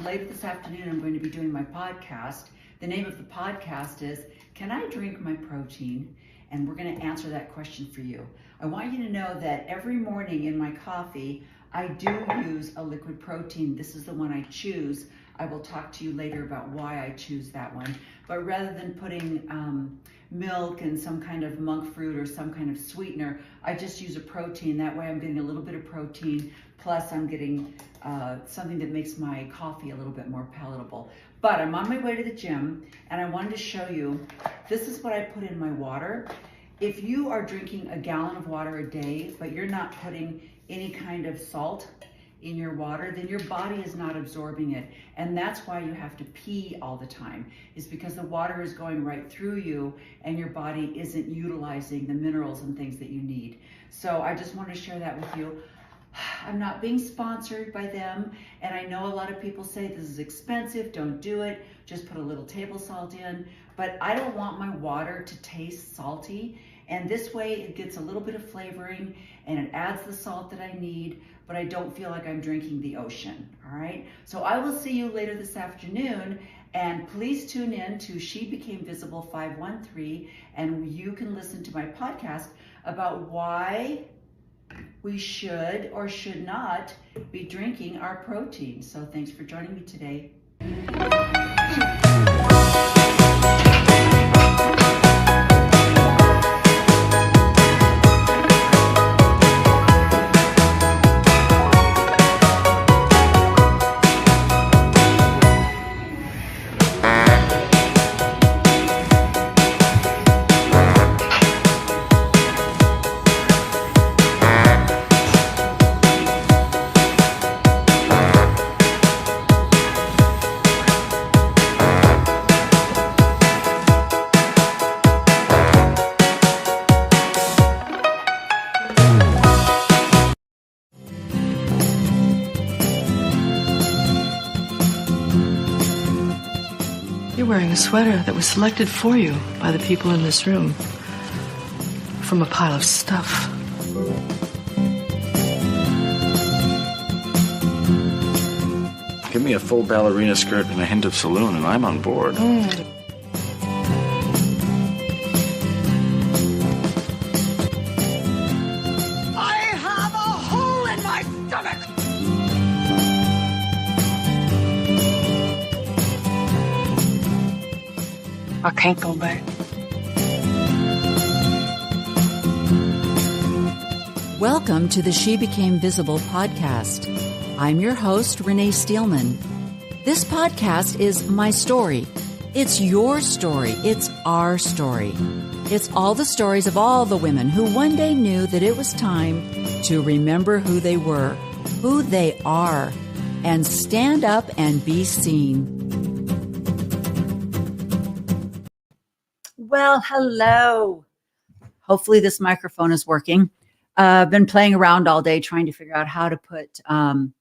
later this afternoon, I'm going to be doing my podcast. The name of the podcast is, Can I Drink My Protein? And we're going to answer that question for you. I want you to know that every morning in my coffee, I do use a liquid protein. This is the one I choose. I will talk to you later about why I choose that one. But rather than putting milk and some kind of monk fruit or some kind of sweetener, I just use a protein. That way I'm getting a little bit of protein, plus I'm getting something that makes my coffee a little bit more palatable. But I'm on my way to the gym, and I wanted to show you, this is what I put in my water. If you are drinking a gallon of water a day, but you're not putting any kind of salt in your water, then your body is not absorbing it. And that's why you have to pee all the time, is because the water is going right through you and your body isn't utilizing the minerals and things that you need. So I just want to share that with you. I'm not being sponsored by them, and I know a lot of people say this is expensive, don't do it, just put a little table salt in, but I don't want my water to taste salty, and this way it gets a little bit of flavoring and it adds the salt that I need, but I don't feel like I'm drinking the ocean. All right, so I will see you later this afternoon, and please tune in to She Became Visible 513, and you can listen to my podcast about why we should or should not be drinking our protein. So thanks for joining me today. You're wearing a sweater that was selected for you by the people in this room from a pile of stuff. Give me a full ballerina skirt and a hint of saloon, and I'm on board. I have a hole in my stomach! I can't go back. Welcome to the She Became Visible podcast. I'm your host, Renee Steelman. This podcast is my story. It's your story. It's our story. It's all the stories of all the women who one day knew that it was time to remember who they were, who they are, and stand up and be seen. Well, hello. Hopefully this microphone is working. I've been playing around all day trying to figure out how to put some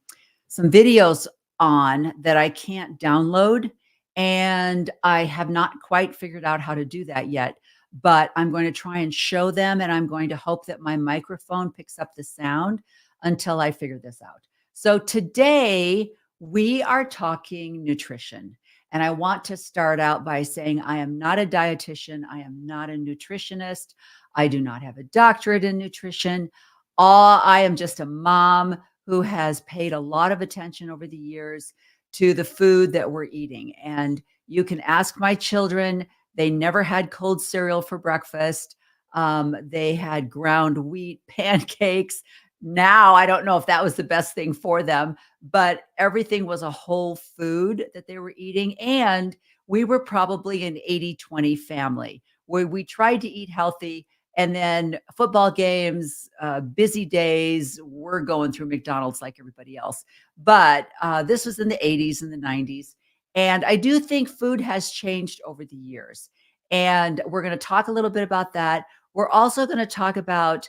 videos on that I can't download, and I have not quite figured out how to do that yet, but I'm going to try and show them, and I'm going to hope that my microphone picks up the sound until I figure this out. So today we are talking nutrition. And I want to start out by saying I am not a dietitian. I am not a nutritionist. I do not have a doctorate in nutrition. I am just a mom who has paid a lot of attention over the years to the food that we're eating. And you can ask my children. They never had cold cereal for breakfast. They had ground wheat pancakes. Now, I don't know if that was the best thing for them, but everything was a whole food that they were eating. And we were probably an 80-20 family where we tried to eat healthy. And then football games, busy days, we're going through McDonald's like everybody else. But this was in the 80s and the 90s. And I do think food has changed over the years. And we're going to talk a little bit about that. We're also going to talk about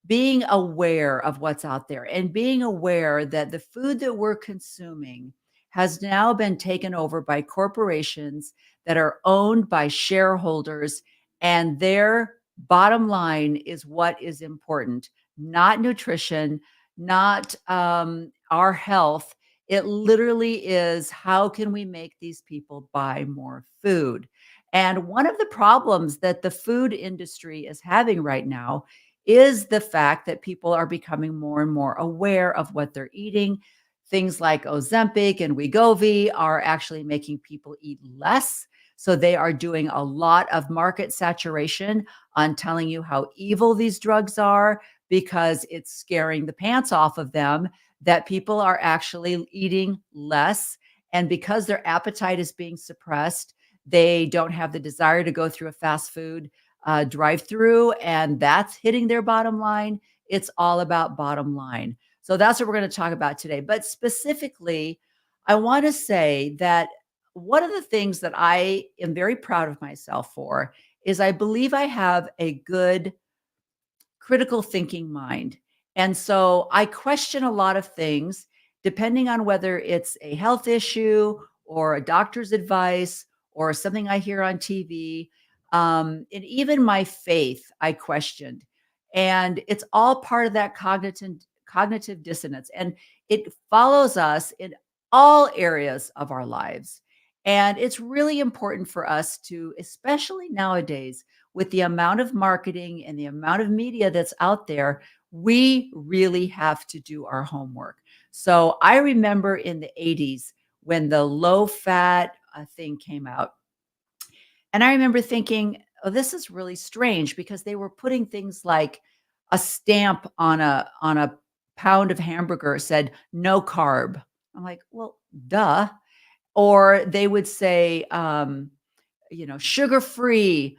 being aware of what's out there and being aware that the food that we're consuming has now been taken over by corporations that are owned by shareholders, and their bottom line is what is important, not nutrition, not our health. It literally is, how can we make these people buy more food? And one of the problems that the food industry is having right now is the fact that people are becoming more and more aware of what they're eating. Things like Ozempic and Wegovy are actually making people eat less. So they are doing a lot of market saturation on telling you how evil these drugs are because it's scaring the pants off of them that people are actually eating less. And because their appetite is being suppressed, they don't have the desire to go through a fast food drive through, and that's hitting their bottom line. It's all about bottom line. So that's what we're going to talk about today. But specifically, I want to say that one of the things that I am very proud of myself for is I believe I have a good critical thinking mind. And so I question a lot of things depending on whether it's a health issue or a doctor's advice or something I hear on TV. And even my faith, I questioned. And it's all part of that cognitive dissonance. And it follows us in all areas of our lives. And it's really important for us to, especially nowadays, with the amount of marketing and the amount of media that's out there, we really have to do our homework. So I remember in the 80s when the low fat thing came out. And I remember thinking, oh, this is really strange because they were putting things like a stamp on a pound of hamburger said no carb. I'm like, well, duh. Or they would say, sugar free.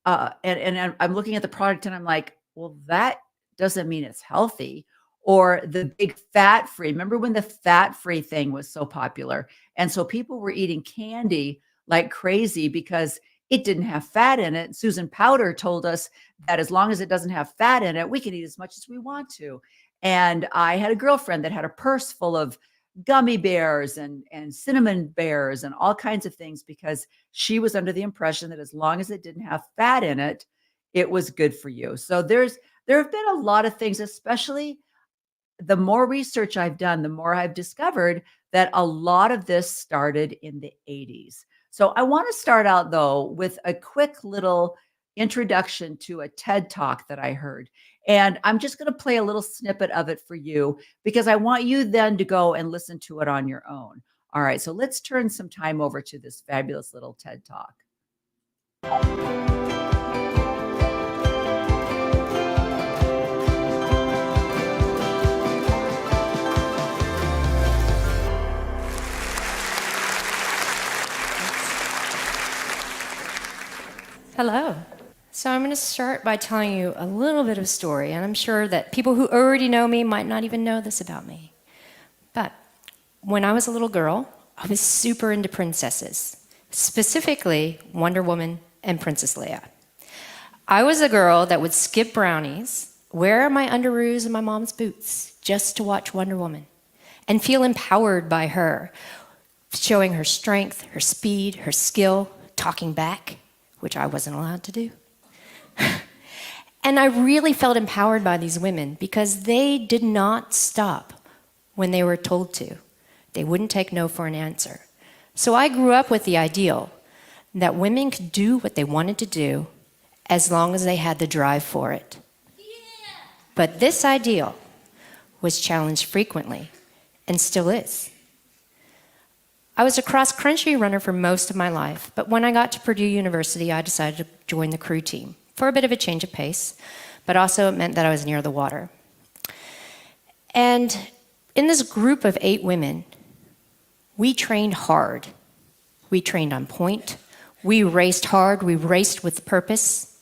And I'm looking at the product and I'm like, well, that doesn't mean it's healthy. Or the big fat free. Remember when the fat free thing was so popular? And so people were eating candy like crazy because it didn't have fat in it. Susan Powter told us that as long as it doesn't have fat in it, we can eat as much as we want to. And I had a girlfriend that had a purse full of gummy bears and cinnamon bears and all kinds of things because she was under the impression that as long as it didn't have fat in it, it was good for you. So there have been a lot of things, especially the more research I've done, the more I've discovered that a lot of this started in the 80s. So I want to start out though with a quick little introduction to a TED Talk that I heard. And I'm just going to play a little snippet of it for you because I want you then to go and listen to it on your own. All right, so let's turn some time over to this fabulous little TED Talk. Hello. So I'm going to start by telling you a little bit of a story, and I'm sure that people who already know me might not even know this about me. But when I was a little girl, I was super into princesses, specifically Wonder Woman and Princess Leia. I was a girl that would skip brownies, wear my underoos and my mom's boots just to watch Wonder Woman and feel empowered by her, showing her strength, her speed, her skill, talking back, which I wasn't allowed to do. And I really felt empowered by these women because they did not stop when they were told to. They wouldn't take no for an answer. So I grew up with the ideal that women could do what they wanted to do as long as they had the drive for it. But this ideal was challenged frequently and still is. I was a cross-country runner for most of my life, but when I got to Purdue University, I decided to join the crew team for a bit of a change of pace, but also it meant that I was near the water. And in this group of 8 women, we trained hard. We trained on point. We raced hard. We raced with purpose.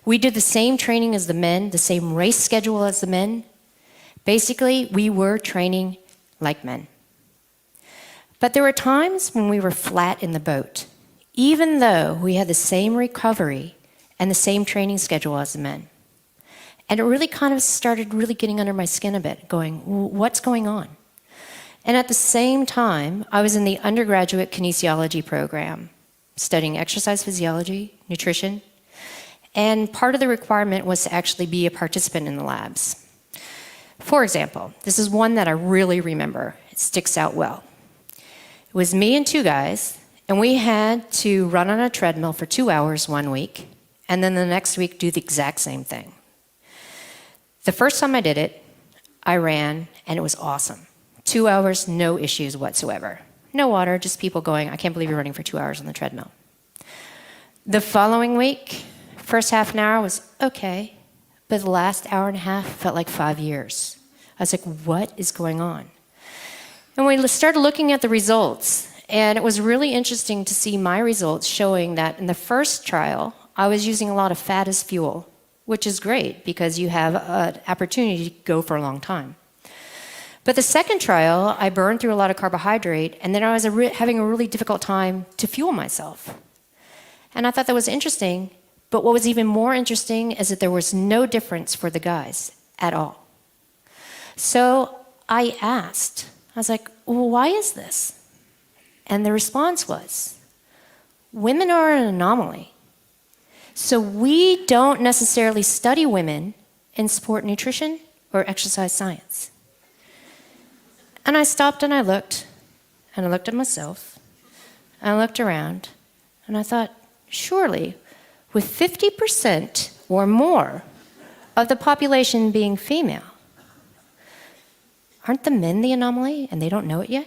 We did the same training as the men, the same race schedule as the men. Basically, we were training like men. But there were times when we were flat in the boat, even though we had the same recovery and the same training schedule as the men. And it really kind of started really getting under my skin a bit, going, what's going on? And at the same time, I was in the undergraduate kinesiology program, studying exercise physiology, nutrition, and part of the requirement was to actually be a participant in the labs. For example, this is one that I really remember. It sticks out well. was me and two guys, and we had to run on a treadmill for 2 hours one week, and then the next week do the exact same thing. The first time I did it, I ran, and it was awesome. 2 hours, no issues whatsoever. No water, just people going, I can't believe you're running for 2 hours on the treadmill. The following week, first half an hour was okay, but the last hour and a half felt like 5 years. I was like, what is going on? And we started looking at the results, and it was really interesting to see my results showing that in the first trial, I was using a lot of fat as fuel, which is great because you have an opportunity to go for a long time. But the second trial, I burned through a lot of carbohydrate, and then I was having a really difficult time to fuel myself. And I thought that was interesting, but what was even more interesting is that there was no difference for the guys at all. So I asked, I was like, well, why is this? And the response was, women are an anomaly. So we don't necessarily study women in sport nutrition or exercise science. And I stopped and I looked at myself, and I looked around, and I thought, surely, with 50% or more of the population being female, aren't the men the anomaly and they don't know it yet?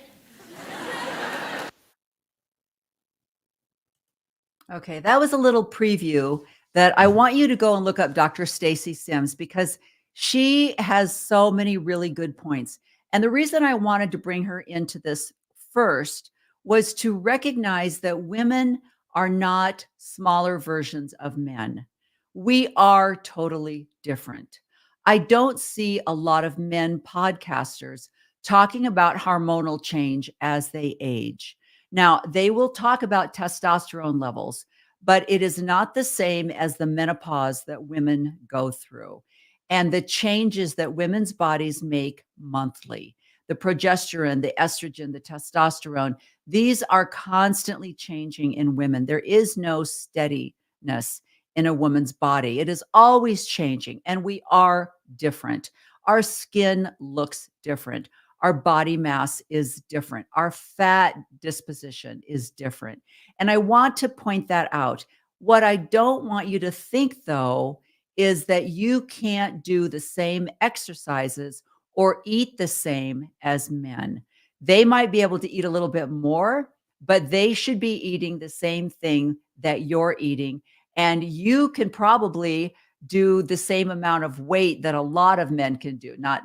Okay, that was a little preview that I want you to go and look up Dr. Stacy Sims because she has so many really good points. And the reason I wanted to bring her into this first was to recognize that women are not smaller versions of men. We are totally different. I don't see a lot of men podcasters talking about hormonal change as they age. Now, they will talk about testosterone levels, but it is not the same as the menopause that women go through and the changes that women's bodies make monthly. The progesterone, the estrogen, the testosterone, these are constantly changing in women. There is no steadiness in a woman's body. It is always changing, and we are different. Our skin looks different. Our body mass is different. Our fat disposition is different. And I want to point that out. What I don't want you to think, though, is that you can't do the same exercises or eat the same as men. They might be able to eat a little bit more, but they should be eating the same thing that you're eating. And you can probably do the same amount of weight that a lot of men can do. Not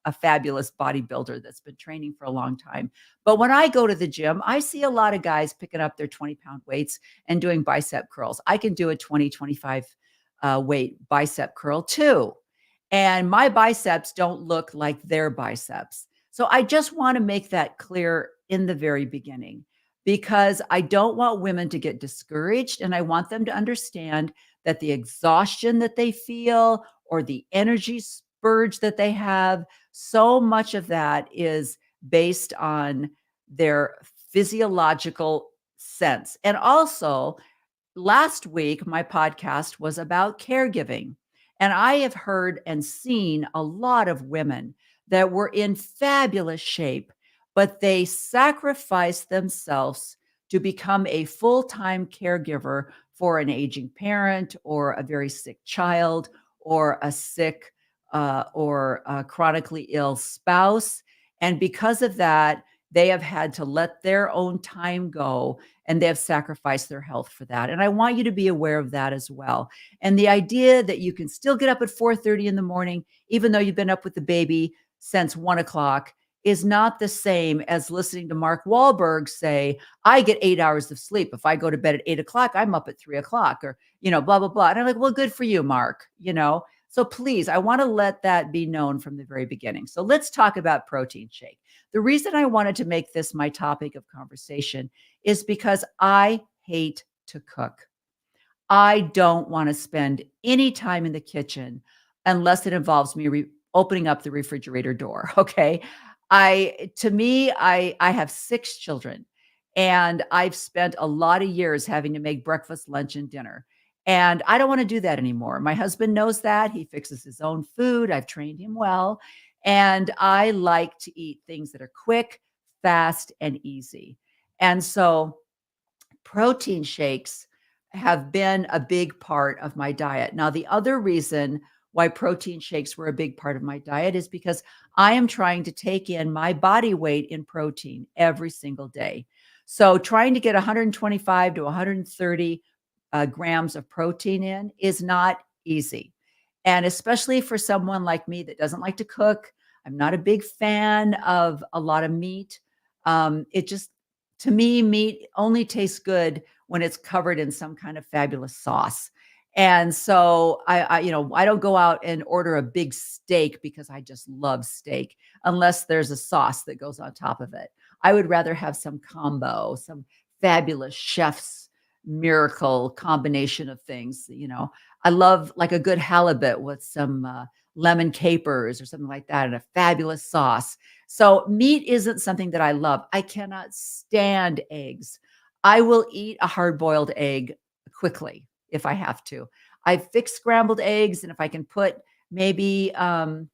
a fabulous bodybuilder that's been training for a long time. But when I go to the gym, I see a lot of guys picking up their 20-pound weights and doing bicep curls. I can do a 20, 25 weight bicep curl too. And my biceps don't look like their biceps. So I just want to make that clear in the very beginning, because I don't want women to get discouraged, and I want them to understand that the exhaustion that they feel or the energy spurge that they have, so much of that is based on their physiological sense. And also, last week, my podcast was about caregiving. And I have heard and seen a lot of women that were in fabulous shape, but they sacrificed themselves to become a full-time caregiver for an aging parent or a very sick child or a sick or a chronically ill spouse. And because of that, they have had to let their own time go, and they have sacrificed their health for that. And I want you to be aware of that as well. And the idea that you can still get up at 4:30 in the morning, even though you've been up with the baby since 1 o'clock, is not the same as listening to Mark Wahlberg say, I get 8 hours of sleep. If I go to bed at 8 o'clock, I'm up at 3 o'clock, or, blah, blah, blah. And I'm like, well, good for you, Mark, So please, I want to let that be known from the very beginning. So let's talk about protein shake. The reason I wanted to make this my topic of conversation is because I hate to cook. I don't want to spend any time in the kitchen unless it involves me opening up the refrigerator door. Okay. I have 6 children, and I've spent a lot of years having to make breakfast, lunch, and dinner. And I don't want to do that anymore. My husband knows that. He fixes his own food. I've trained him well. And I like to eat things that are quick, fast, and easy. And so protein shakes have been a big part of my diet. Now, the other reason why protein shakes were a big part of my diet is because I am trying to take in my body weight in protein every single day. So, trying to get 125 to 130 grams of protein in is not easy. And especially for someone like me that doesn't like to cook, I'm not a big fan of a lot of meat. It just, to me, meat only tastes good when it's covered in some kind of fabulous sauce. And so I don't go out and order a big steak because I just love steak unless there's a sauce that goes on top of it. I would rather have some combo, some fabulous chef's miracle combination of things. I love like a good halibut with some lemon capers or something like that and a fabulous sauce. So meat isn't something that I love. I cannot stand eggs. I will eat a hard-boiled egg quickly if I have to. I fix scrambled eggs, and if I can put maybe a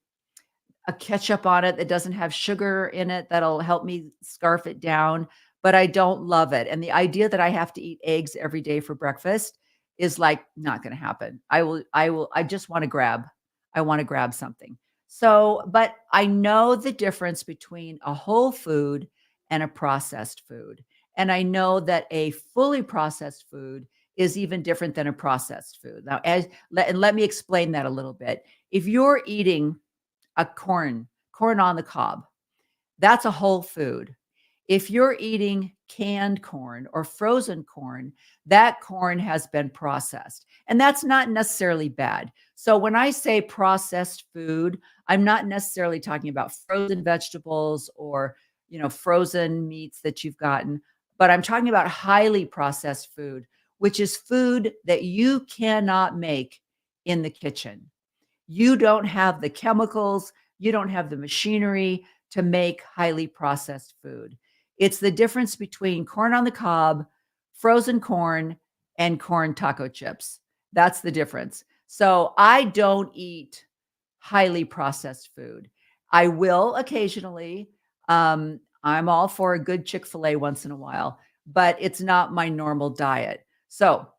ketchup on it that doesn't have sugar in it, that'll help me scarf it down, but I don't love it. And the idea that I have to eat eggs every day for breakfast is like not going to happen. I just want to grab. I want to grab something. So, but I know the difference between a whole food and a processed food. And I know that a fully processed food is even different than a processed food. Now, let me explain that a little bit. If you're eating a corn on the cob, that's a whole food. If you're eating canned corn or frozen corn, that corn has been processed. And that's not necessarily bad. So when I say processed food, I'm not necessarily talking about frozen vegetables or, frozen meats that you've gotten, but I'm talking about highly processed food, which is food that you cannot make in the kitchen. You don't have the chemicals, you don't have the machinery to make highly processed food. It's the difference between corn on the cob, frozen corn, and corn taco chips. That's the difference. So I don't eat highly processed food. I will occasionally. I'm all for a good Chick-fil-A once in a while, but it's not my normal diet. So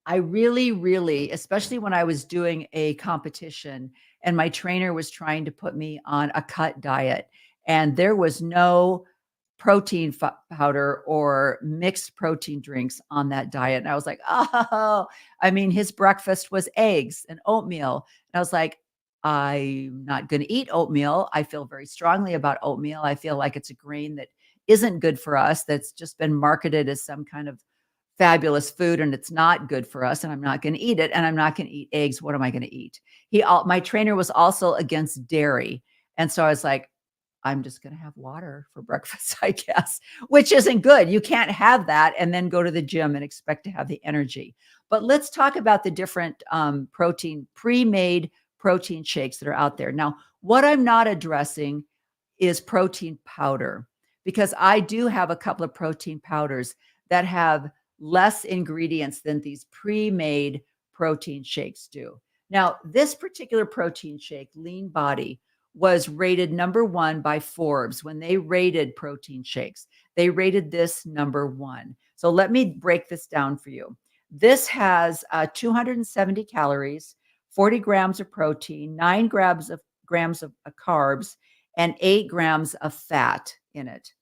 I really, really, especially when I was doing a competition and my trainer was trying to put me on a cut diet, and there was no protein powder or mixed protein drinks on that diet. And I was like, oh, I mean, his breakfast was eggs and oatmeal. And I was like, I'm not going to eat oatmeal. I feel very strongly about oatmeal. I feel like it's a grain that isn't good for us, that's just been marketed as some kind of fabulous food, and it's not good for us, and I'm not going to eat it, and I'm not going to eat eggs. What am I going to eat? My trainer was also against dairy. And so I was like, I'm just going to have water for breakfast, I guess, which isn't good. You can't have that and then go to the gym and expect to have the energy. But let's talk about the different pre-made protein shakes that are out there. Now, what I'm not addressing is protein powder, because I do have a couple of protein powders that have less ingredients than these pre-made protein shakes do. Now, this particular protein shake, Lean Body, was rated number 1 by Forbes. When they rated protein shakes, they rated this number 1. So let me break this down for you. This has 270 calories, 40 grams of protein, 9 grams of carbs, and 8 grams of fat in it.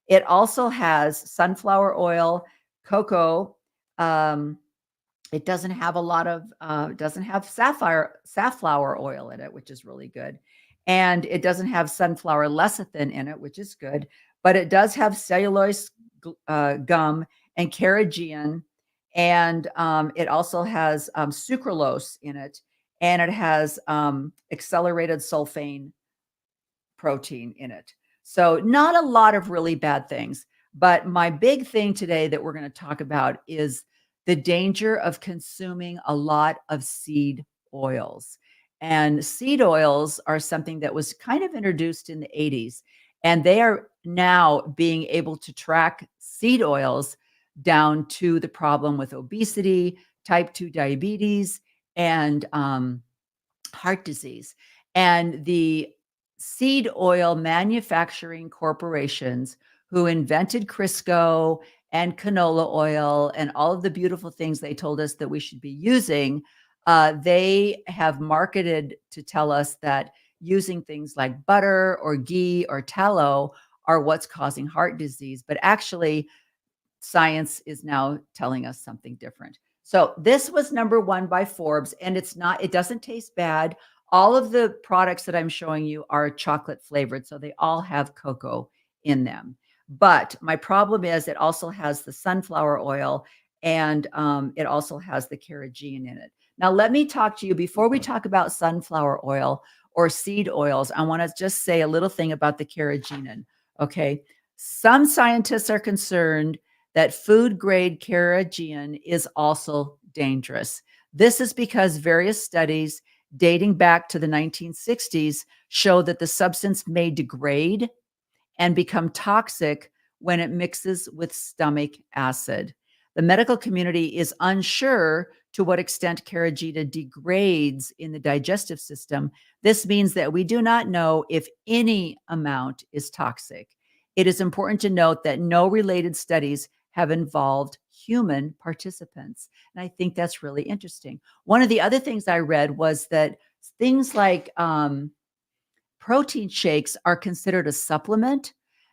It also has sunflower oil, cocoa. It doesn't have a lot of, it doesn't have safflower oil in it, which is really good. And it doesn't have sunflower lecithin in it, which is good, but it does have cellulose gum and carrageenan. And it also has sucralose in it. And it has accelerated sulfane protein in it. So not a lot of really bad things. But my big thing today that we're going to talk about is the danger of consuming a lot of seed oils. And seed oils are something that was kind of introduced in the 80s. And they are now being able to track seed oils down to the problem with obesity, type 2 diabetes, and heart disease. And the seed oil manufacturing corporations who invented Crisco and canola oil and all of the beautiful things they told us that we should be using, they have marketed to tell us that using things like butter or ghee or tallow are what's causing heart disease. But actually, science is now telling us something different. So this was number one by Forbes, and it doesn't taste bad. All of the products that I'm showing you are chocolate flavored, so they all have cocoa in them. But my problem is it also has the sunflower oil, and it also has the carrageenan in it. Now, let me talk to you before we talk about sunflower oil or seed oils. I want to just say a little thing about the carrageenan. Okay. Some scientists are concerned that food grade carrageenan is also dangerous. This is because various studies dating back to the 1960s show that the substance may degrade and become toxic when it mixes with stomach acid. The medical community is unsure to what extent carrageenan degrades in the digestive system. This means that we do not know if any amount is toxic. It is important to note that no related studies have involved human participants. And I think that's really interesting. One of the other things I read was that things like protein shakes are considered a supplement.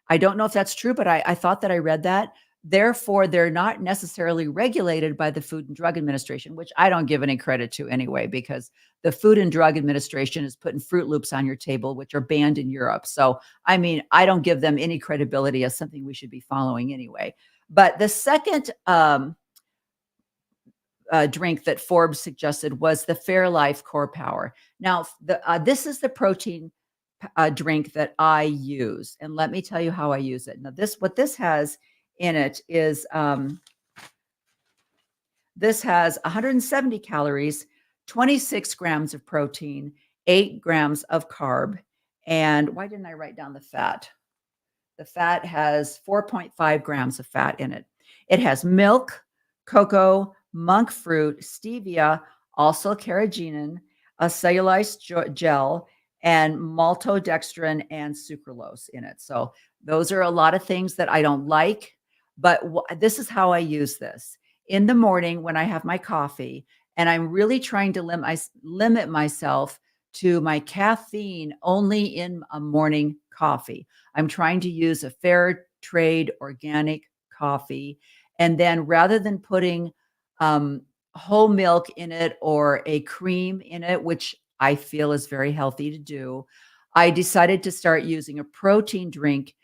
I don't know if that's true, but I thought that I read that. Therefore, they're not necessarily regulated by the Food and Drug Administration, which I don't give any credit to anyway, because the Food and Drug Administration is putting Fruit Loops on your table, which are banned in Europe. So, I mean, I don't give them any credibility as something we should be following anyway. But the second drink that Forbes suggested was the Fairlife Core Power. Now, this is the protein drink that I use, and let me tell you how I use it. Now, what this has in it is this has 170 calories, 26 grams of protein, 8 grams of carb, and why didn't I write down the fat? The fat has 4.5 grams of fat in it. It has milk, cocoa, monk fruit, stevia, also carrageenan, a cellulose gel, and maltodextrin and sucralose in it. So those are a lot of things that I don't like, but this is how I use this. In the morning when I have my coffee, and I'm really trying to limit myself to my caffeine only in a morning coffee. I'm trying to use a fair trade organic coffee. And then rather than putting whole milk in it or a cream in it, which I feel is very healthy to do, I decided to start using a protein drink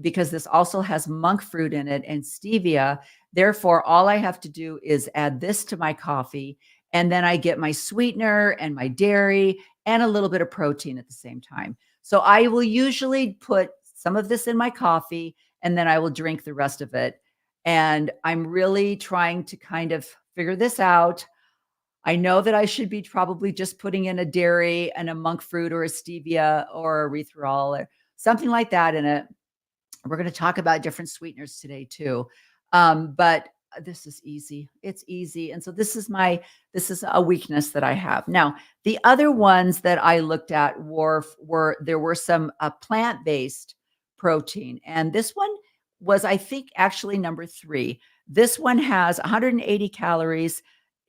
because this also has monk fruit in it and stevia. Therefore, all I have to do is add this to my coffee, and then I get my sweetener and my dairy and a little bit of protein at the same time. So I will usually put some of this in my coffee, and then I will drink the rest of it. And I'm really trying to kind of figure this out. I know that I should be probably just putting in a dairy and a monk fruit or a stevia or a erythritol or something like that in it. We're going to talk about different sweeteners today too. But this is easy. It's easy. And so this is a weakness that I have. Now, the other ones that I looked at were some plant-based protein. And this one was, I think, actually number 3. This one has 180 calories,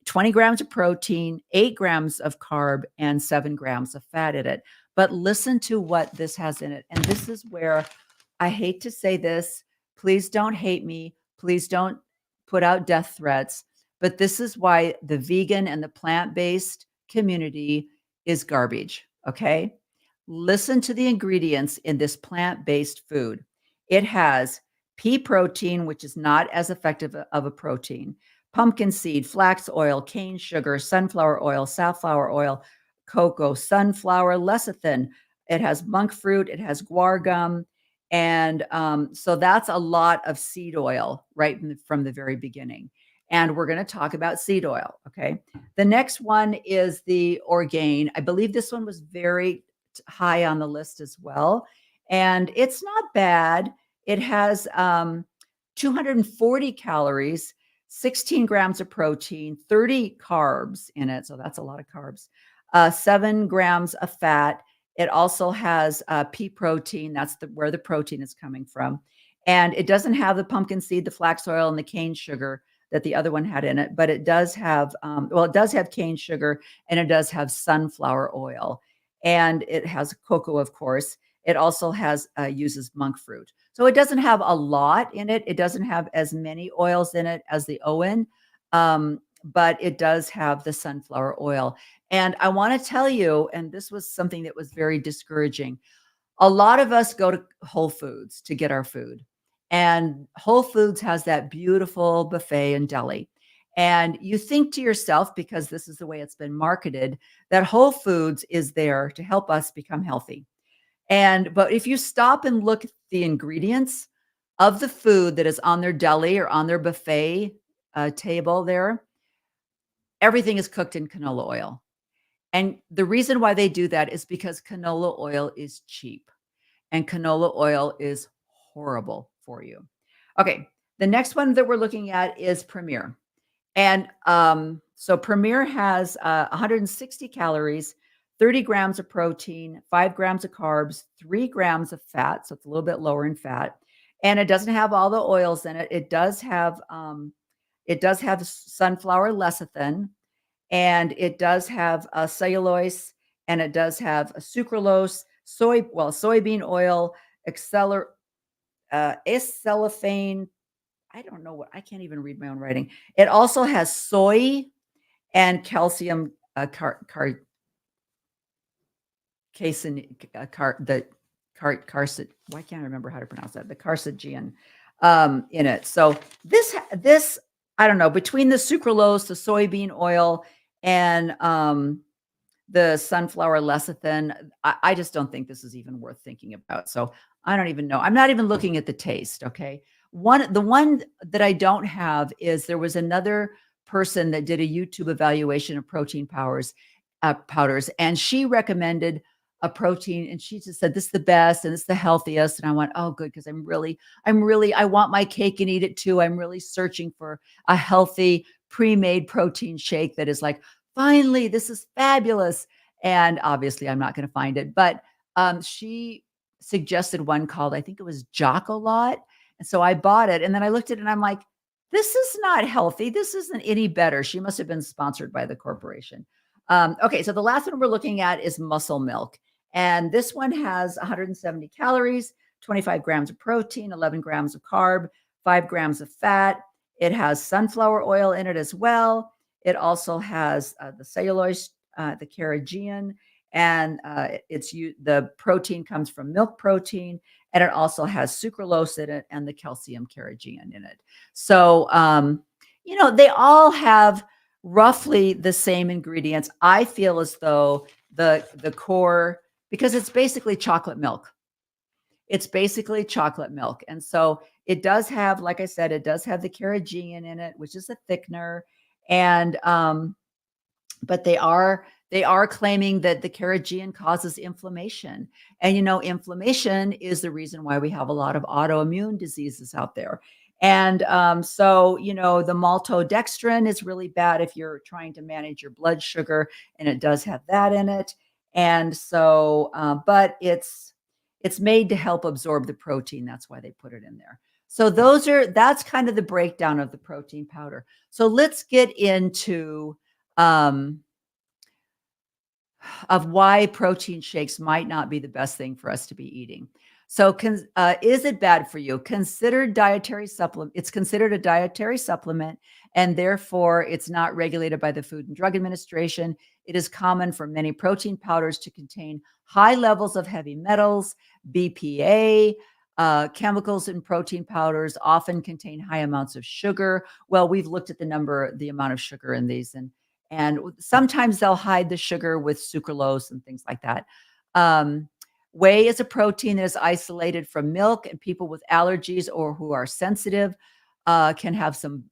20 grams of protein, 8 grams of carb, and 7 grams of fat in it. But listen to what this has in it. And this is where I hate to say this. Please don't hate me. Please don't put out death threats. But this is why the vegan and the plant-based community is garbage. Okay. Listen to the ingredients in this plant-based food. It has pea protein, which is not as effective of a protein, pumpkin seed, flax oil, cane sugar, sunflower oil, safflower oil, cocoa, sunflower lecithin. It has monk fruit. It has guar gum. And so that's a lot of seed oil right from the very beginning. And we're going to talk about seed oil. Okay. The next one is the Orgain. I believe this one was very high on the list as well. And it's not bad. It has 240 calories, 16 grams of protein, 30 carbs in it. So that's a lot of carbs, 7 grams of fat. It also has pea protein. That's where the protein is coming from. And it doesn't have the pumpkin seed, the flax oil, and the cane sugar that the other one had in it, but it does have, it does have cane sugar, and it does have sunflower oil, and it has cocoa, of course. It also has uses monk fruit. So it doesn't have a lot in it. It doesn't have as many oils in it as the OWYN, but it does have the sunflower oil. And I want to tell you, and this was something that was very discouraging. A lot of us go to Whole Foods to get our food, and Whole Foods has that beautiful buffet and deli. And you think to yourself, because this is the way it's been marketed, that Whole Foods is there to help us become healthy. But if you stop and look at the ingredients of the food that is on their deli or on their buffet table there, everything is cooked in canola oil. And the reason why they do that is because canola oil is cheap, and canola oil is horrible for you. Okay, the next one that we're looking at is Premier. And so Premier has 160 calories, 30 grams of protein, 5 grams of carbs, 3 grams of fat. So it's a little bit lower in fat. And it doesn't have all the oils in it. It does have sunflower lecithin, and it does have cellulose, and it does have a sucralose, soybean oil, acesulfame. I don't know I can't even read my own writing. It also has soy and calcium carcinogen. Why can't I remember how to pronounce that? The carcinogen in it. So this, I don't know, between the sucralose, the soybean oil, and the sunflower lecithin, I just don't think this is even worth thinking about. So I don't even know. I'm not even looking at the taste. Okay. The one that I don't have is there was another person that did a YouTube evaluation of protein powders, and she recommended a protein, and she just said, this is the best and it's the healthiest. And I went, oh, good. Cause I want my cake and eat it too. I'm really searching for a healthy pre-made protein shake that is like, finally, this is fabulous. And obviously I'm not going to find it, but she suggested one called, I think it was Jocolot. And so I bought it, and then I looked at it and I'm like, this is not healthy. This isn't any better. She must have been sponsored by the corporation. Okay. So the last one we're looking at is Muscle Milk. And this one has 170 calories, 25 grams of protein, 11 grams of carb, 5 grams of fat. It has sunflower oil in it as well. It also has the cellulose, the carrageenan, and the protein comes from milk protein, and it also has sucralose in it and the calcium carrageenan in it. So, they all have roughly the same ingredients. I feel as though the core, because it's basically chocolate milk. It's basically chocolate milk. And so it does have, like I said, it does have the carrageenan in it, which is a thickener. And, but they are claiming that the carrageenan causes inflammation. And, inflammation is the reason why we have a lot of autoimmune diseases out there. And so, the maltodextrin is really bad if you're trying to manage your blood sugar, and it does have that in it. And so, but it's made to help absorb the protein. That's why they put it in there. So that's kind of the breakdown of the protein powder. So let's get into of why protein shakes might not be the best thing for us to be eating. So is it bad for you? It's considered a dietary supplement, and therefore it's not regulated by the Food and Drug Administration. It is common for many protein powders to contain high levels of heavy metals, BPA. Chemicals in protein powders often contain high amounts of sugar. Well, we've looked at the amount of sugar in these, and sometimes they'll hide the sugar with sucralose and things like that. Whey is a protein that is isolated from milk, and people with allergies or who are sensitive can have some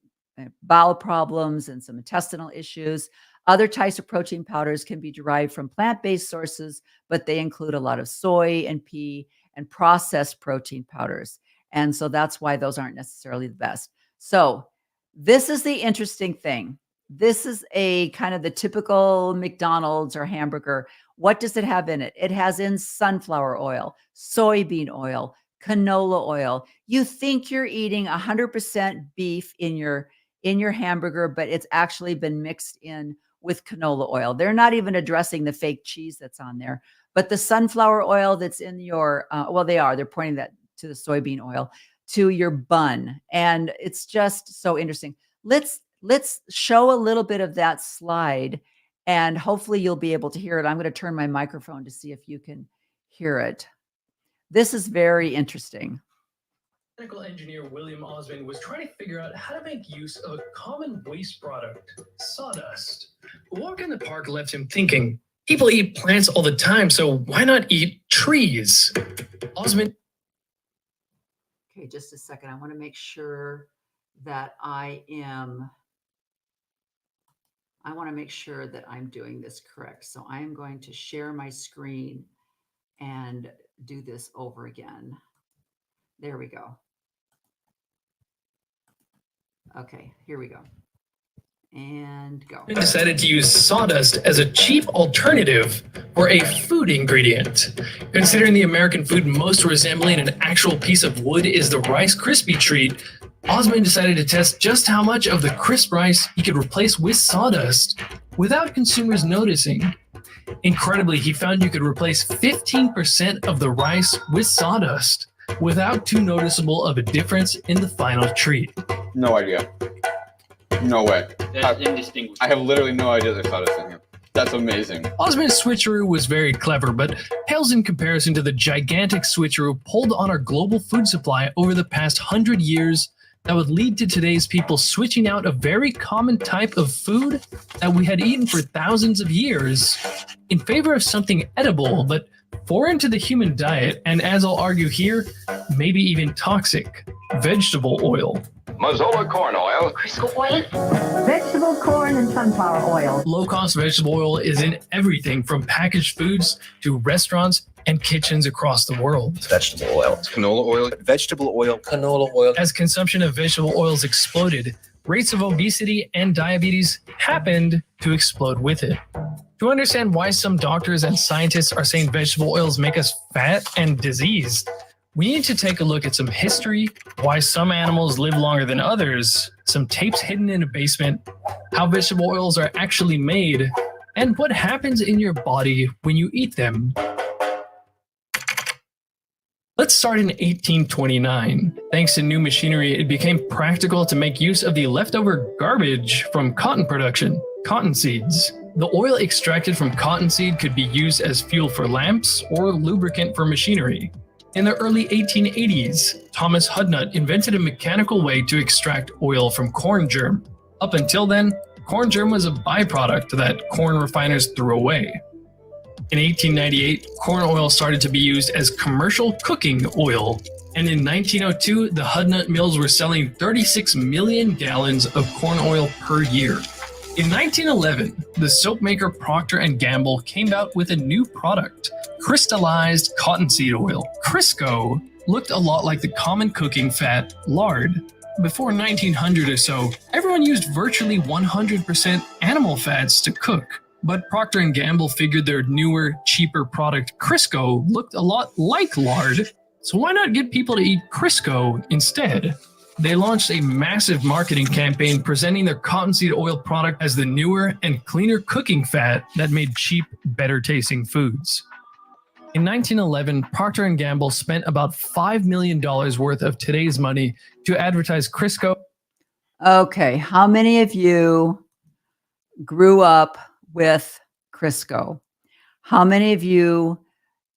bowel problems and some intestinal issues. Other types of protein powders can be derived from plant-based sources, but they include a lot of soy and pea and processed protein powders. And so that's why those aren't necessarily the best. So this is the interesting thing. This is a kind of the typical McDonald's or hamburger. What does it have in it? It has in sunflower oil, soybean oil, canola oil. You think you're eating 100% beef in your hamburger, but it's actually been mixed in with canola oil. They're not even addressing the fake cheese that's on there, but the sunflower oil that's in your they're pointing that to the soybean oil, to your bun. And it's just so interesting. Let's show a little bit of that slide, and hopefully you'll be able to hear it. I'm going to turn my microphone to see if you can hear it. This is very interesting. Mechanical engineer William Osmond was trying to figure out how to make use of a common waste product, sawdust. A walk in the park left him thinking, people eat plants all the time, so why not eat trees? Osmond. Okay, just a second. I want to make sure that I'm doing this correct. So I'm going to share my screen and do this over again. There we go. Okay, here we go. And go. Decided to use sawdust as a cheap alternative for a food ingredient. Considering the American food most resembling an actual piece of wood is the Rice Krispie treat, Osmond decided to test just how much of the crisp rice he could replace with sawdust without consumers noticing. Incredibly, he found you could replace 15% of the rice with sawdust without too noticeable of a difference in the final treat. No idea. No way. That's indistinguishable. I have literally no idea there's sawdust in here. That's amazing. Osmond's switcheroo was very clever, but pales in comparison to the gigantic switcheroo pulled on our global food supply over the past 100 years that would lead to today's people switching out a very common type of food that we had eaten for thousands of years in favor of something edible, but foreign to the human diet, and as I'll argue here, maybe even toxic: vegetable oil. Mazola corn oil. Crisco oil. Vegetable corn and sunflower oil. Low-cost vegetable oil is in everything from packaged foods to restaurants and kitchens across the world. Vegetable oil. Canola oil. Vegetable oil. Canola oil. As consumption of vegetable oils exploded, rates of obesity and diabetes happened to explode with it. To understand why some doctors and scientists are saying vegetable oils make us fat and diseased, we need to take a look at some history, why some animals live longer than others, some tapes hidden in a basement, how vegetable oils are actually made, and what happens in your body when you eat them. Let's start in 1829. Thanks to new machinery, it became practical to make use of the leftover garbage from cotton production, cotton seeds. The oil extracted from cottonseed could be used as fuel for lamps or lubricant for machinery. In the early 1880s, Thomas Hudnut invented a mechanical way to extract oil from corn germ. Up until then, corn germ was a byproduct that corn refiners threw away. In 1898, corn oil started to be used as commercial cooking oil, and in 1902, the Hudnut mills were selling 36 million gallons of corn oil per year. In 1911, the soap maker Procter & Gamble came out with a new product, crystallized cottonseed oil. Crisco looked a lot like the common cooking fat, lard. Before 1900 or so, everyone used virtually 100% animal fats to cook. But Procter & Gamble figured their newer, cheaper product Crisco looked a lot like lard, so why not get people to eat Crisco instead? They launched a massive marketing campaign presenting their cottonseed oil product as the newer and cleaner cooking fat that made cheap, better-tasting foods. In 1911, Procter & Gamble spent about $5 million worth of today's money to advertise Crisco. Okay, how many of you grew up with Crisco? How many of you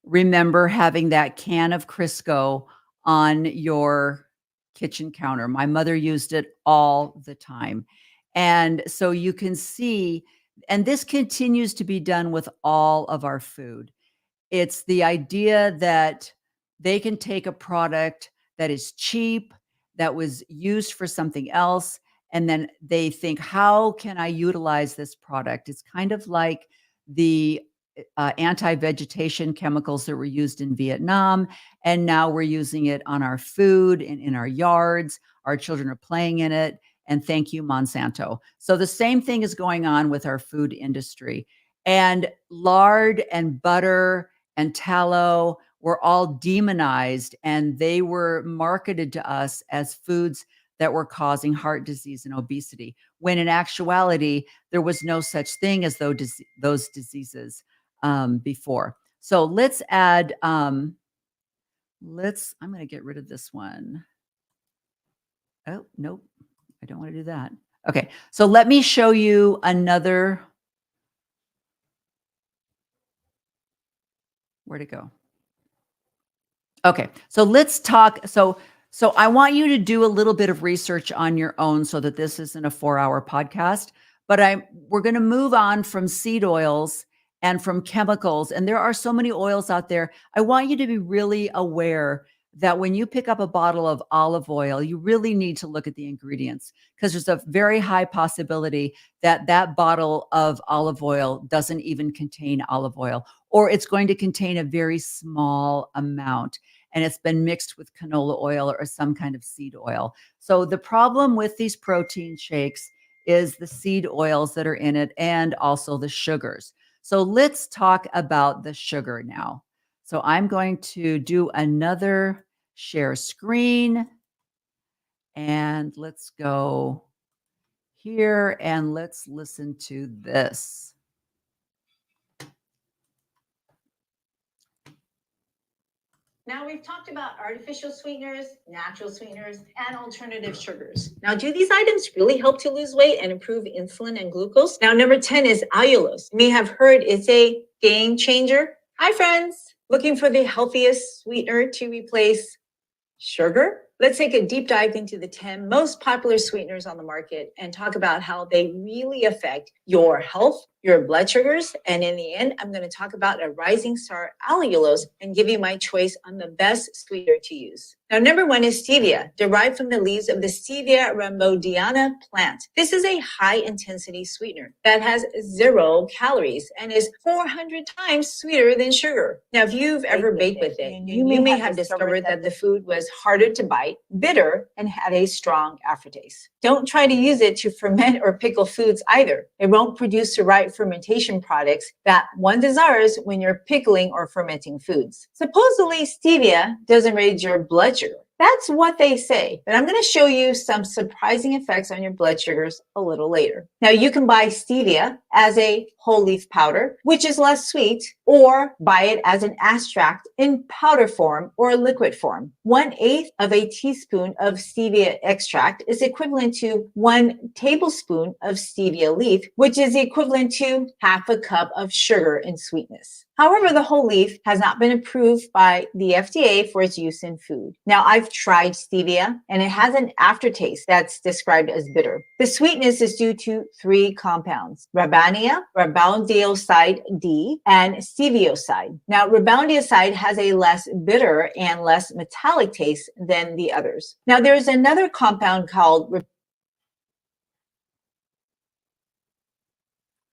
remember having that can of Crisco on your kitchen counter? My mother used it all the time. And so you can see, and this continues to be done with all of our food. It's the idea that they can take a product that is cheap, that was used for something else, and then they think, how can I utilize this product? It's kind of like the anti-vegetation chemicals that were used in Vietnam, and now we're using it on our food and in our yards. Our children are playing in it, and thank you, Monsanto. So the same thing is going on with our food industry. And lard and butter and tallow were all demonized, and they were marketed to us as foods that were causing heart disease and obesity, when in actuality, there was no such thing as those diseases before. So let's add, I'm going to get rid of this one. Oh, nope. I don't want to do that. Okay. So let me show you another. Where'd it go? Okay. So let's talk. So I want you to do a little bit of research on your own so that this isn't a 4-hour podcast, but we're going to move on from seed oils and from chemicals. And there are so many oils out there. I want you to be really aware that when you pick up a bottle of olive oil, you really need to look at the ingredients, because there's a very high possibility that that bottle of olive oil doesn't even contain olive oil, or it's going to contain a very small amount, and it's been mixed with canola oil or some kind of seed oil. So the problem with these protein shakes is the seed oils that are in it and also the sugars. So let's talk about the sugar now. So I'm going to do another share screen, and let's go here and let's listen to this. Now we've talked about artificial sweeteners, natural sweeteners, and alternative sugars. Now, do these items really help to lose weight and improve insulin and glucose? Now, number 10 is allulose. You may have heard it's a game changer. Hi, friends. Looking for the healthiest sweetener to replace sugar? Let's take a deep dive into the 10 most popular sweeteners on the market and talk about how they really affect your health, your blood sugars, and in the end, I'm going to talk about a rising star, allulose, and give you my choice on the best sweetener to use. Now, number 1 is stevia, derived from the leaves of the Stevia rhomboideana plant. This is a high-intensity sweetener that has 0 calories and is 400 times sweeter than sugar. Now, if you've ever baked with it, you may have discovered that the food was harder to bite, bitter, and had a strong aftertaste. Don't try to use it to ferment or pickle foods either. It won't produce the right fermentation products that one desires when you're pickling or fermenting foods. Supposedly, stevia doesn't raise your blood sugar. That's what they say, but I'm going to show you some surprising effects on your blood sugars a little later. Now, you can buy stevia as a whole leaf powder, which is less sweet, or buy it as an extract in powder form or liquid form. 1/8 of a teaspoon of stevia extract is equivalent to 1 tablespoon of stevia leaf, which is equivalent to half a cup of sugar in sweetness. However, the whole leaf has not been approved by the FDA for its use in food. Now, I've tried stevia, and it has an aftertaste that's described as bitter. The sweetness is due to 3 compounds: ribania, ribondioside D, and stevioside. Now, ribondioside has a less bitter and less metallic taste than the others. Now, there's another compound called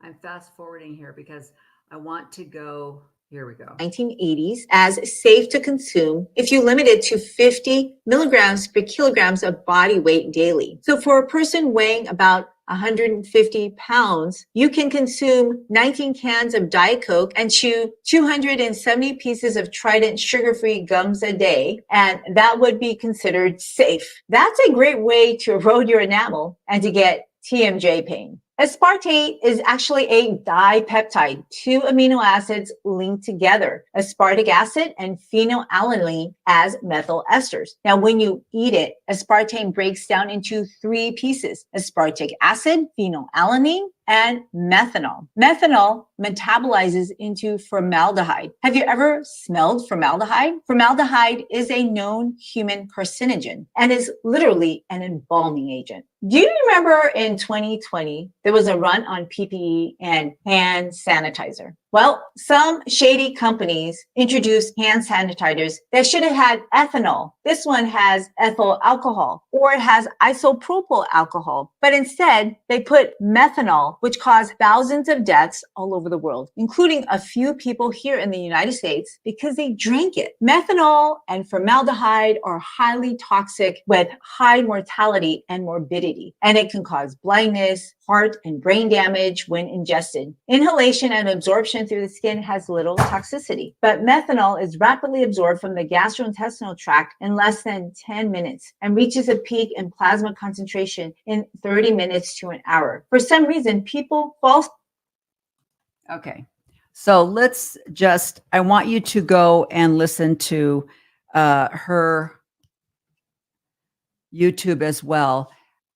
I'm fast forwarding here because I want to go, here we go. 1980s as safe to consume if you limit it to 50 milligrams per kilograms of body weight daily. So for a person weighing about 150 pounds, you can consume 19 cans of Diet Coke and chew 270 pieces of Trident sugar-free gums a day, and that would be considered safe. That's a great way to erode your enamel and to get TMJ pain. Aspartate is actually a dipeptide, 2 amino acids linked together, aspartic acid and phenylalanine as methyl esters. Now, when you eat it, aspartame breaks down into 3 pieces: aspartic acid, phenylalanine, and methanol. Methanol metabolizes into formaldehyde. Have you ever smelled formaldehyde? Formaldehyde is a known human carcinogen and is literally an embalming agent. Do you remember in 2020, there was a run on PPE and hand sanitizer? Well, some shady companies introduced hand sanitizers that should have had ethanol. This one has ethyl alcohol, or it has isopropyl alcohol. But instead, they put methanol, which caused thousands of deaths all over the world, including a few people here in the United States because they drank it. Methanol and formaldehyde are highly toxic with high mortality and morbidity, and it can cause blindness, heart, and brain damage when ingested. Inhalation and absorption through the skin has little toxicity, but methanol is rapidly absorbed from the gastrointestinal tract in less than 10 minutes and reaches a peak in plasma concentration in 30 minutes to an hour. For some reason, people fall. Okay. So I want you to go and listen to her YouTube as well.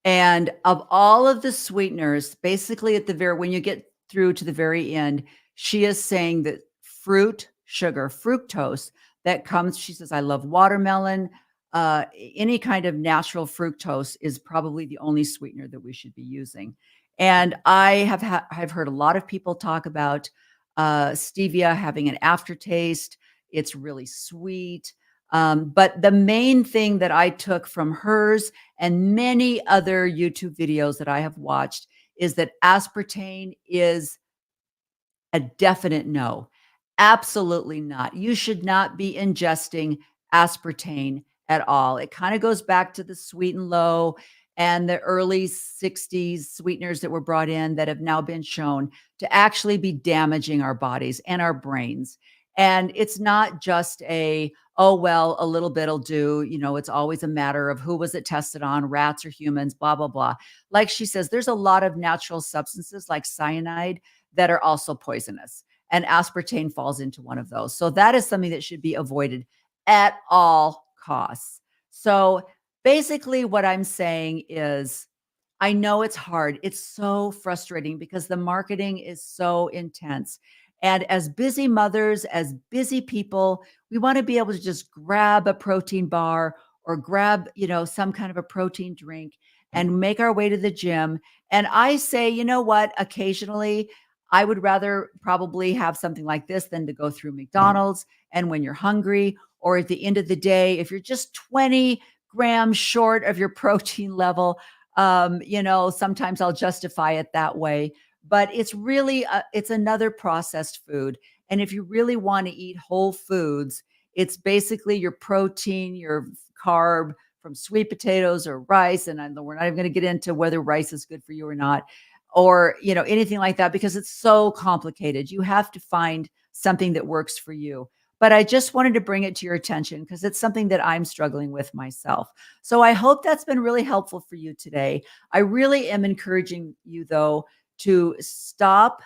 And of all of the sweeteners, basically when you get through to the very end, she is saying that fruit sugar, fructose that comes, she says, I love watermelon. Any kind of natural fructose is probably the only sweetener that we should be using. And I've heard a lot of people talk about stevia having an aftertaste. It's really sweet. But the main thing that I took from hers and many other YouTube videos that I have watched is that aspartame is a definite no. Absolutely not. You should not be ingesting aspartame at all. It kind of goes back to the sweet and low and the early 60s sweeteners that were brought in that have now been shown to actually be damaging our bodies and our brains. And it's not just a little bit'll do. It's always a matter of who was it tested on, rats or humans, blah, blah, blah. Like she says, there's a lot of natural substances like cyanide that are also poisonous. And aspartame falls into one of those. So that is something that should be avoided at all costs. So basically what I'm saying is, I know it's hard. It's so frustrating because the marketing is so intense. And as busy mothers, as busy people, we want to be able to just grab a protein bar or grab, some kind of a protein drink and make our way to the gym. And I say, you know what? Occasionally, I would rather probably have something like this than to go through McDonald's. And when you're hungry, or at the end of the day, if you're just 20 grams short of your protein level, sometimes I'll justify it that way. But it's really, it's another processed food. And if you really want to eat whole foods, it's basically your protein, your carb from sweet potatoes or rice. And we're not even going to get into whether rice is good for you or not, or, anything like that, because it's so complicated. You have to find something that works for you. But I just wanted to bring it to your attention because it's something that I'm struggling with myself. So I hope that's been really helpful for you today. I really am encouraging you, though, to stop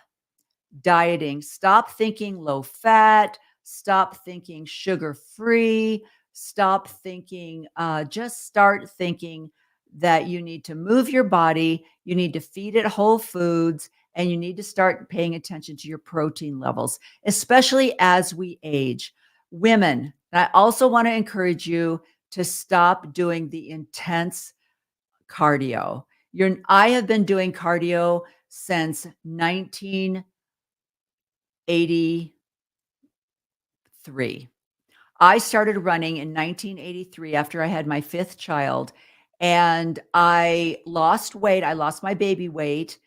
dieting, stop thinking low fat, stop thinking sugar free, stop thinking, just start thinking that you need to move your body, you need to feed it whole foods, and you need to start paying attention to your protein levels, especially as we age. Women, I also want to encourage you to stop doing the intense cardio. I have been doing cardio since 1983. I started running in 1983 after I had my 5th child, and I lost weight. I lost my baby weight,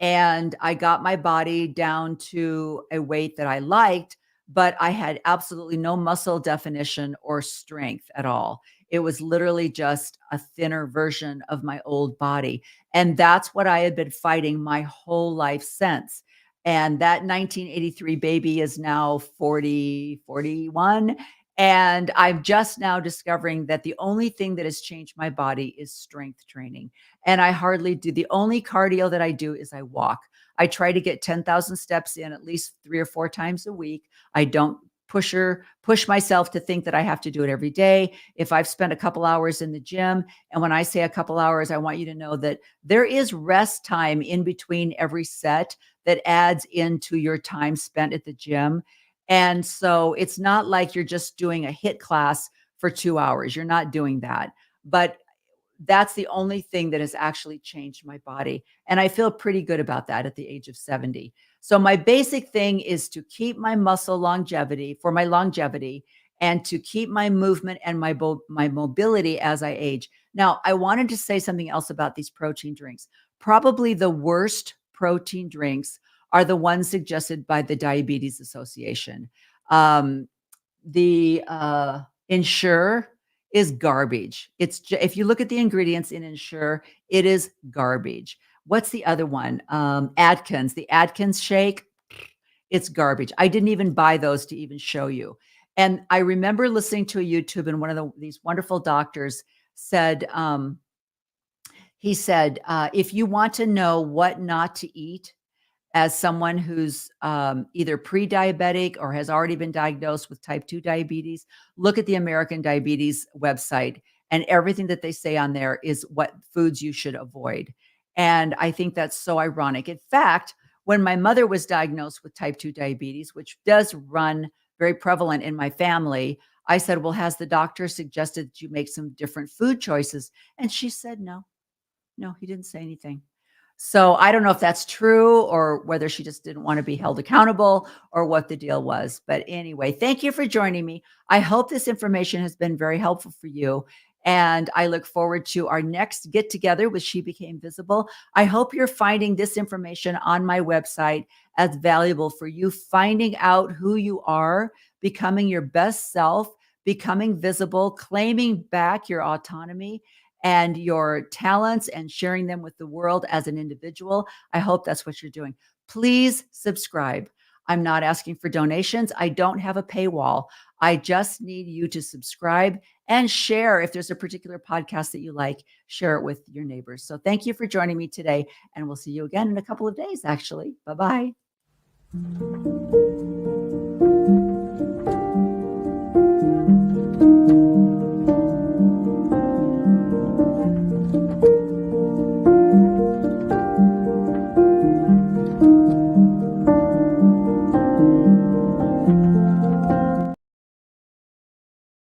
and I got my body down to a weight that I liked, but I had absolutely no muscle definition or strength at all. It was literally just a thinner version of my old body. And that's what I had been fighting my whole life since. And that 1983 baby is now 40, 41. And I'm just now discovering that the only thing that has changed my body is strength training. And I hardly do. The only cardio that I do is I walk. I try to get 10,000 steps in at least 3 or 4 times a week. I don't push myself to think that I have to do it every day. If I've spent a couple hours in the gym, and when I say a couple hours, I want you to know that there is rest time in between every set that adds into your time spent at the gym. And so it's not like you're just doing a HIIT class for 2 hours. You're not doing that. But that's the only thing that has actually changed my body. And I feel pretty good about that at the age of 70. So my basic thing is to keep my muscle longevity and to keep my movement and my mobility as I age. Now, I wanted to say something else about these protein drinks. Probably the worst protein drinks are the ones suggested by the Diabetes Association. The Ensure is garbage. If you look at the ingredients in Ensure, it is garbage. what's the other one? Atkins, the Atkins shake. It's garbage. I didn't even buy those to even show you. And I remember listening to a YouTube, and one of these wonderful doctors said, he said, if you want to know what not to eat as someone who's either pre-diabetic or has already been diagnosed with type 2 diabetes, look at the American Diabetes website, and everything that they say on there is what foods you should avoid. And I think that's so ironic. In fact, when my mother was diagnosed with type 2 diabetes, which does run very prevalent in my family, I said, well, has the doctor suggested that you make some different food choices? And she said, no, he didn't say anything. So I don't know if that's true or whether she just didn't want to be held accountable or what the deal was. But anyway, thank you for joining me. I hope this information has been very helpful for you. And I look forward to our next get together with She Became Visible. I hope you're finding this information on my website as valuable for you, finding out who you are, becoming your best self, becoming visible, claiming back your autonomy and your talents and sharing them with the world as an individual. I hope that's what you're doing. Please subscribe. I'm not asking for donations. I don't have a paywall. I just need you to subscribe and share. If there's a particular podcast that you like, share it with your neighbors. So thank you for joining me today, and we'll see you again in a couple of days, actually. Bye-bye.